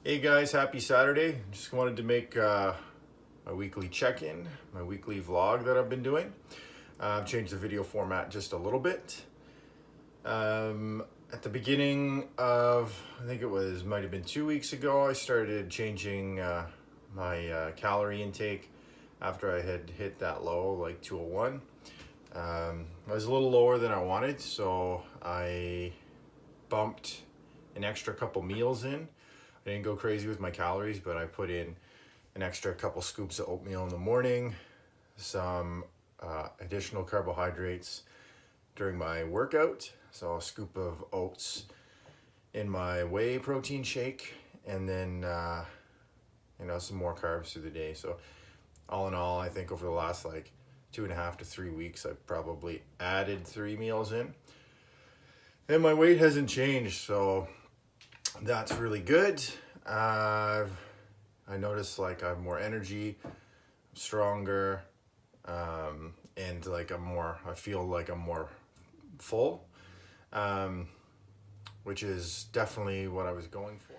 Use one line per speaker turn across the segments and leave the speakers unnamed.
Hey guys, happy Saturday. Just wanted to make my weekly check-in, my weekly vlog that I've been doing. I've changed the video format just a little bit. At the beginning of, I think it was, might have been 2 weeks ago, I started changing my calorie intake after I had hit that low, like 201. I was a little lower than I wanted, so I bumped an extra couple meals in. I didn't go crazy with my calories, but I put in an extra couple scoops of oatmeal in the morning, some additional carbohydrates during my workout. So a scoop of oats in my whey protein shake, and then some more carbs through the day. So all in all, I think over the last like 2.5 to 3 weeks, I've probably added 3 meals in. And my weight hasn't changed, so that's really good. I noticed like I have more energy, I'm stronger, and like I feel like I'm more full, which is definitely what I was going for.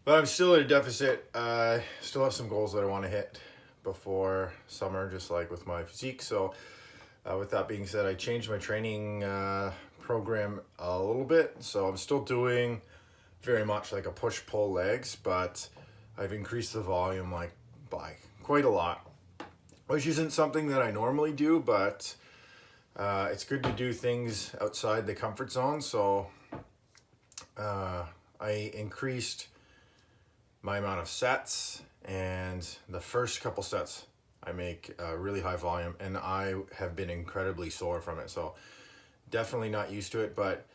But I'm still at a deficit. I still have some goals that I want to hit before summer, just like with my physique. So with that being said, I changed my training program a little bit. So I'm still doing very much like a push-pull legs, but I've increased the volume like by quite a lot, which isn't something that I normally do, but it's good to do things outside the comfort zone. So I increased my amount of sets, and the first couple sets I make really high volume, and I have been incredibly sore from it. So definitely not used to it, but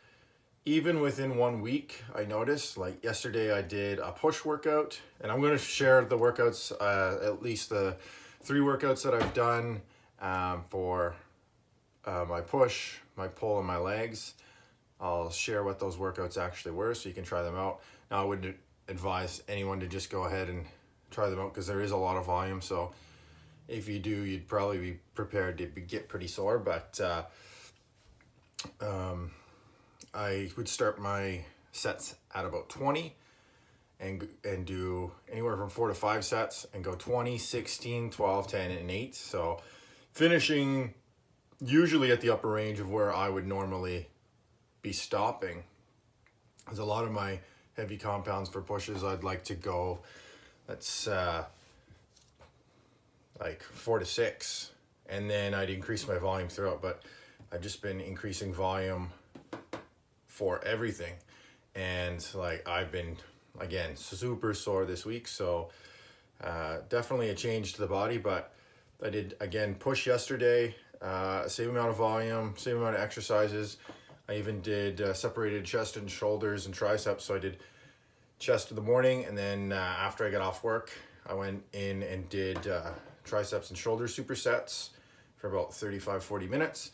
even within 1 week, I noticed, like yesterday I did a push workout, and I'm going to share the workouts, at least the 3 workouts that I've done for my push, my pull, and my legs. I'll share what those workouts actually were so you can try them out. Now, I wouldn't advise anyone to just go ahead and try them out because there is a lot of volume. So if you do, you'd probably be prepared to get pretty sore, but I would start my sets at about 20 and do anywhere from 4 to 5 sets and go 20, 16, 12, 10, and 8. So finishing usually at the upper range of where I would normally be stopping. There's a lot of my heavy compounds for pushes I'd like to go, that's like 4 to 6, and then I'd increase my volume throughout, but I've just been increasing volume for everything, and like I've been again super sore this week. So definitely a change to the body. But I did again push yesterday, same amount of volume, same amount of exercises. I even did separated chest and shoulders and triceps. So I did chest in the morning, and then after I got off work, I went in and did triceps and shoulder supersets for about 35-40 minutes.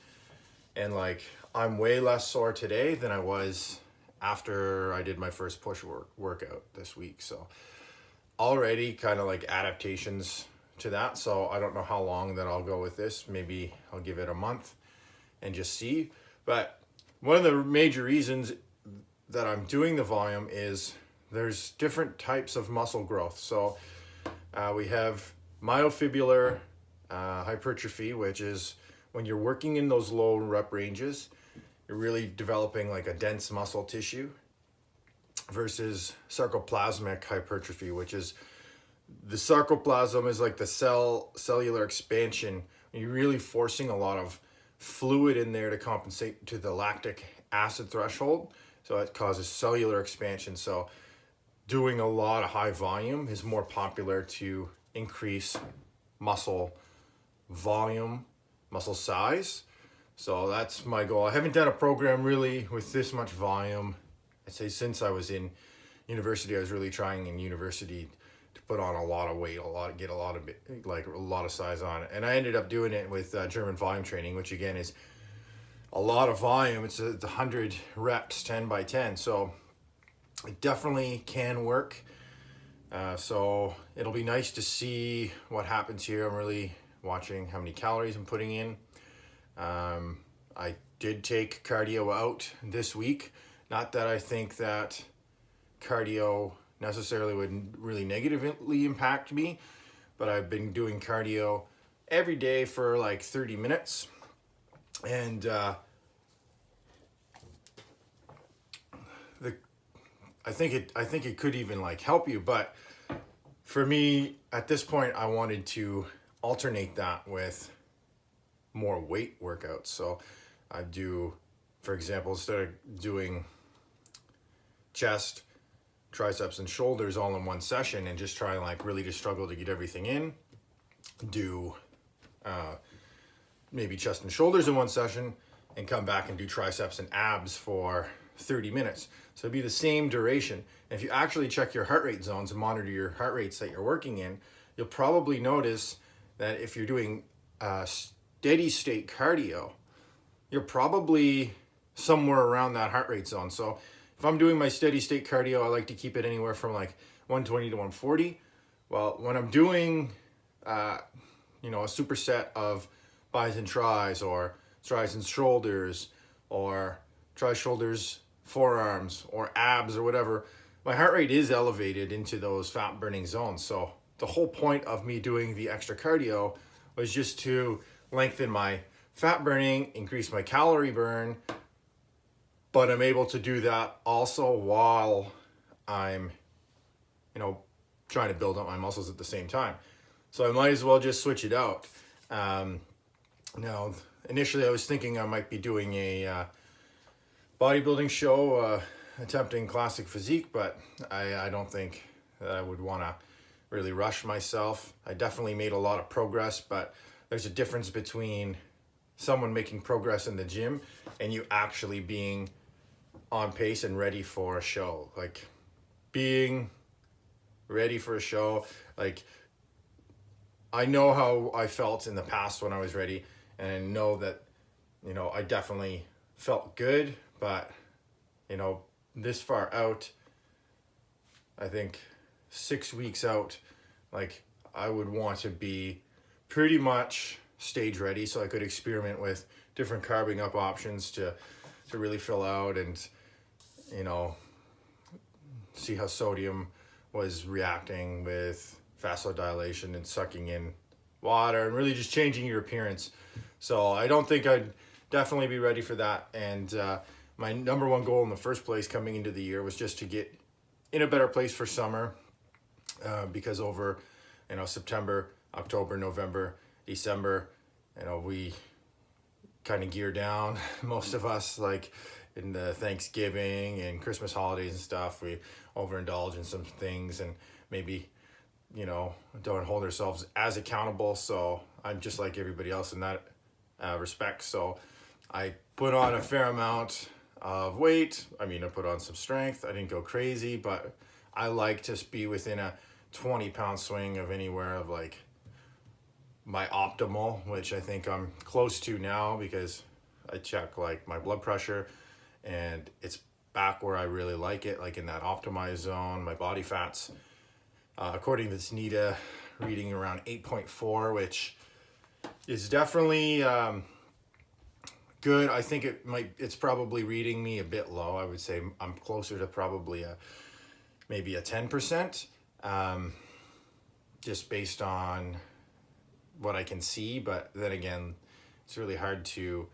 And like I'm way less sore today than I was after I did my first push workout this week. So already kind of like adaptations to that. So I don't know how long that I'll go with this. Maybe I'll give it a month and just see. But one of the major reasons that I'm doing the volume is there's different types of muscle growth. So we have myofibular hypertrophy, which is when you're working in those low rep ranges, you're really developing like a dense muscle tissue, versus sarcoplasmic hypertrophy, which is the sarcoplasm is like the cellular expansion. You're really forcing a lot of fluid in there to compensate to the lactic acid threshold. So it causes cellular expansion. So doing a lot of high volume is more popular to increase muscle volume, muscle size. So that's my goal. I haven't done a program really with this much volume. I'd say since I was in university. I was really trying in university to put on a lot of weight, get a lot of size on it. And I ended up doing it with German volume training, which again is a lot of volume. It's 100 reps, 10 by 10. So it definitely can work. So it'll be nice to see what happens here. I'm really watching how many calories I'm putting in. I did take cardio out this week. Not that I think that cardio necessarily would really negatively impact me, but I've been doing cardio every day for like 30 minutes. And I think it could even like help you, but for me at this point I wanted to alternate that with more weight workouts. So I do, for example, instead of doing chest, triceps, and shoulders all in one session and just try and like really just struggle to get everything in, do maybe chest and shoulders in one session and come back and do triceps and abs for 30 minutes. So it'd be the same duration. And if you actually check your heart rate zones and monitor your heart rates that you're working in, you'll probably notice that if you're doing steady state cardio, you're probably somewhere around that heart rate zone. So if I'm doing my steady state cardio, I like to keep it anywhere from like 120 to 140. Well, when I'm doing, a superset of bis and tris, or tris and shoulders, or tris, shoulders, forearms, or abs, or whatever, my heart rate is elevated into those fat burning zones. So the whole point of me doing the extra cardio was just to lengthen my fat burning, increase my calorie burn, but I'm able to do that also while I'm, trying to build up my muscles at the same time. So I might as well just switch it out. Now, initially I was thinking I might be doing a bodybuilding show, attempting classic physique, but I don't think that I would want to really rush myself. I definitely made a lot of progress, but there's a difference between someone making progress in the gym and you actually being on pace and ready for a show. Like being ready for a show, like I know how I felt in the past when I was ready, and I know that, I definitely felt good, but, this far out, I think 6 weeks out, like I would want to be pretty much stage ready so I could experiment with different carbing up options to really fill out and, see how sodium was reacting with vasodilation and sucking in water and really just changing your appearance. So I don't think I'd definitely be ready for that. And my number one goal in the first place coming into the year was just to get in a better place for summer, because over, September, October, November, December, we kind of gear down. Most of us, like in the Thanksgiving and Christmas holidays and stuff, we overindulge in some things and maybe, don't hold ourselves as accountable. So I'm just like everybody else in that respect. So I put on a fair amount of weight. I put on some strength. I didn't go crazy, but I like to be within a 20-pound swing of anywhere of like my optimal, which I think I'm close to now because I check like my blood pressure and it's back where I really like it, like in that optimized zone. My body fat's, according to this NIDA, reading around 8.4, which is definitely good. I think it's probably reading me a bit low. I would say I'm closer to probably maybe a 10%, just based on what I can see. But then again, it's really hard to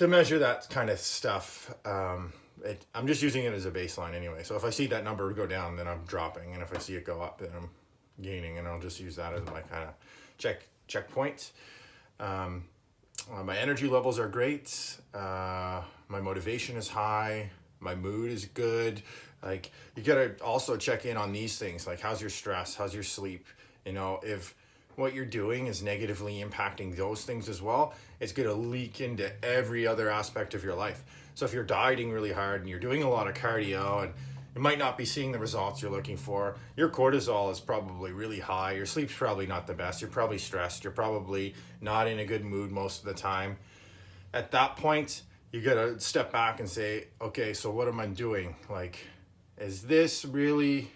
measure that kind of stuff. I'm just using it as a baseline anyway. So if I see that number go down, then I'm dropping, and if I see it go up, then I'm gaining, and I'll just use that as my kind of checkpoint. My energy levels are great. My motivation is high. My mood is good. Like, you gotta also check in on these things. Like, how's your stress? How's your sleep? If what you're doing is negatively impacting those things as well, it's gonna leak into every other aspect of your life. So if you're dieting really hard and you're doing a lot of cardio and you might not be seeing the results you're looking for, your cortisol is probably really high, your sleep's probably not the best, you're probably stressed, you're probably not in a good mood most of the time. At that point, you gotta step back and say, okay, so what am I doing? Like, is this really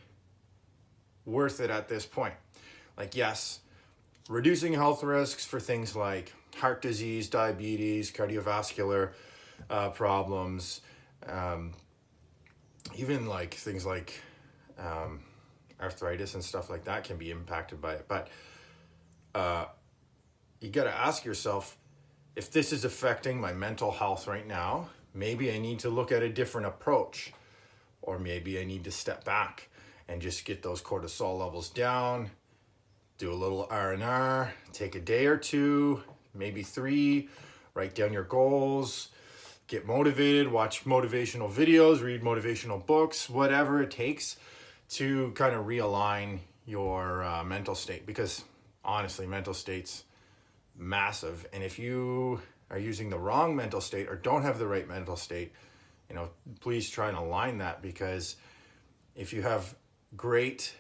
worth it at this point? Like, yes, reducing health risks for things like heart disease, diabetes, cardiovascular problems, even like things like arthritis and stuff like that can be impacted by it. But you got to ask yourself, if this is affecting my mental health right now, maybe I need to look at a different approach, or maybe I need to step back and just get those cortisol levels down, do a little R&R, take a day or two, maybe 3, write down your goals, get motivated, watch motivational videos, read motivational books, whatever it takes to kind of realign your mental state. Because honestly, mental state's massive. And if you are using the wrong mental state or don't have the right mental state, please try and align that, because if you have great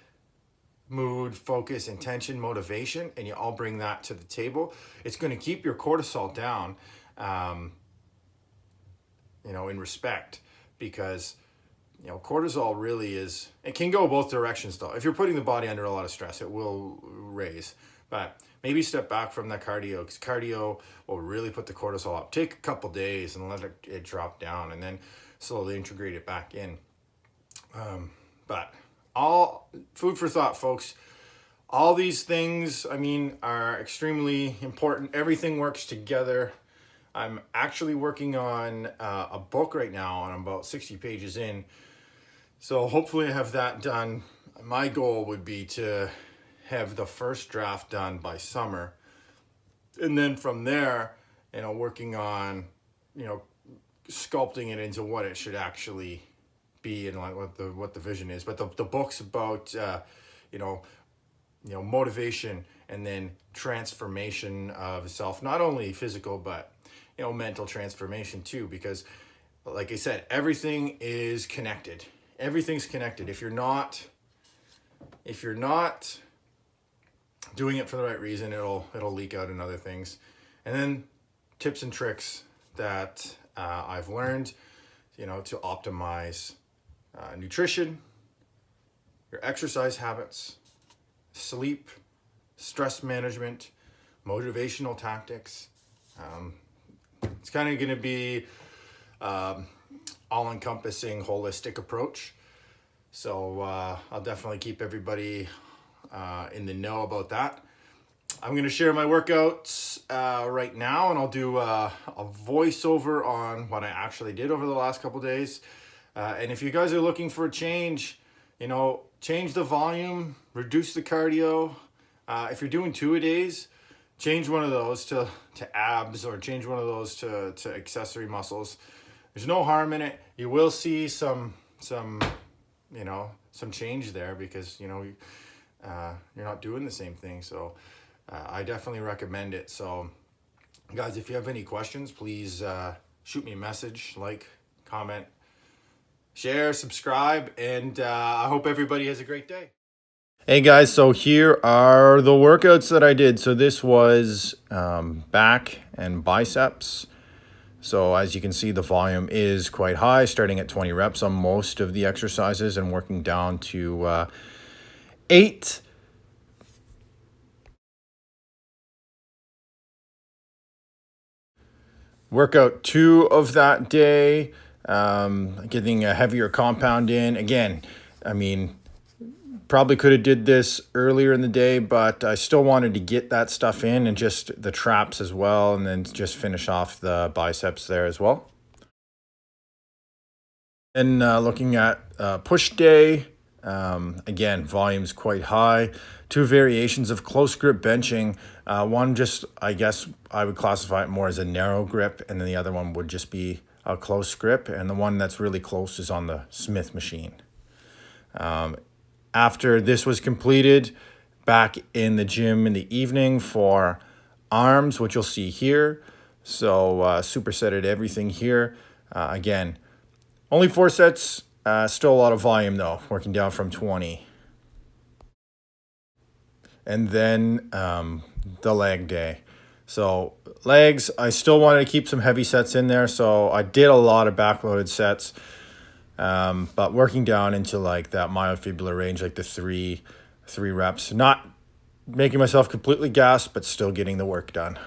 mood, focus, intention, motivation, and you all bring that to the table, it's going to keep your cortisol down, in respect, because cortisol really is, it can go both directions though. If you're putting the body under a lot of stress, it will raise. But maybe step back from that cardio, because cardio will really put the cortisol up. Take a couple days and let it drop down, and then slowly integrate it back in. But all food for thought, folks. All these things, are extremely important. Everything works together. I'm actually working on a book right now, and I'm about 60 pages in. So hopefully I have that done. My goal would be to have the first draft done by summer. And then from there, working on, sculpting it into what it should actually be, and like what the vision is. But the book's about, motivation, and then transformation of self, not only physical, but, mental transformation too, because like I said, everything is connected. Everything's connected. If you're not doing it for the right reason, it'll leak out in other things. And then tips and tricks that I've learned, to optimize nutrition, your exercise habits, sleep, stress management, motivational tactics. It's kind of going to be all-encompassing, holistic approach. So I'll definitely keep everybody in the know about that. I'm going to share my workouts right now, and I'll do a voiceover on what I actually did over the last couple days. And if you guys are looking for a change, change the volume, reduce the cardio. If you're doing 2-a-days, change one of those to abs, or change one of those to accessory muscles. There's no harm in it. You will see some change there, because you're not doing the same thing. So I definitely recommend it. So guys, if you have any questions, please shoot me a message, like, comment, share, subscribe, and I hope everybody has a great day. Hey guys, so here are the workouts that I did. So this was back and biceps. So as you can see, the volume is quite high, starting at 20 reps on most of the exercises and working down to 8. Workout 2 of that day, getting a heavier compound in. Again, probably could have did this earlier in the day, but I still wanted to get that stuff in, and just the traps as well, and then just finish off the biceps there as well. And looking at push day, again, volume's quite high. 2 variations of close grip benching. One just, I guess I would classify it more as a narrow grip, and then the other one would just be a close grip, and the one that's really close is on the Smith machine. After this was completed, back in the gym in the evening for arms, which you'll see here. So supersetted everything here. Again, only 4 sets, still a lot of volume though, working down from 20. And then the leg day. So legs, I still wanted to keep some heavy sets in there, so I did a lot of backloaded sets. But working down into like that myofibrillar range, like the three reps, not making myself completely gassed, but still getting the work done.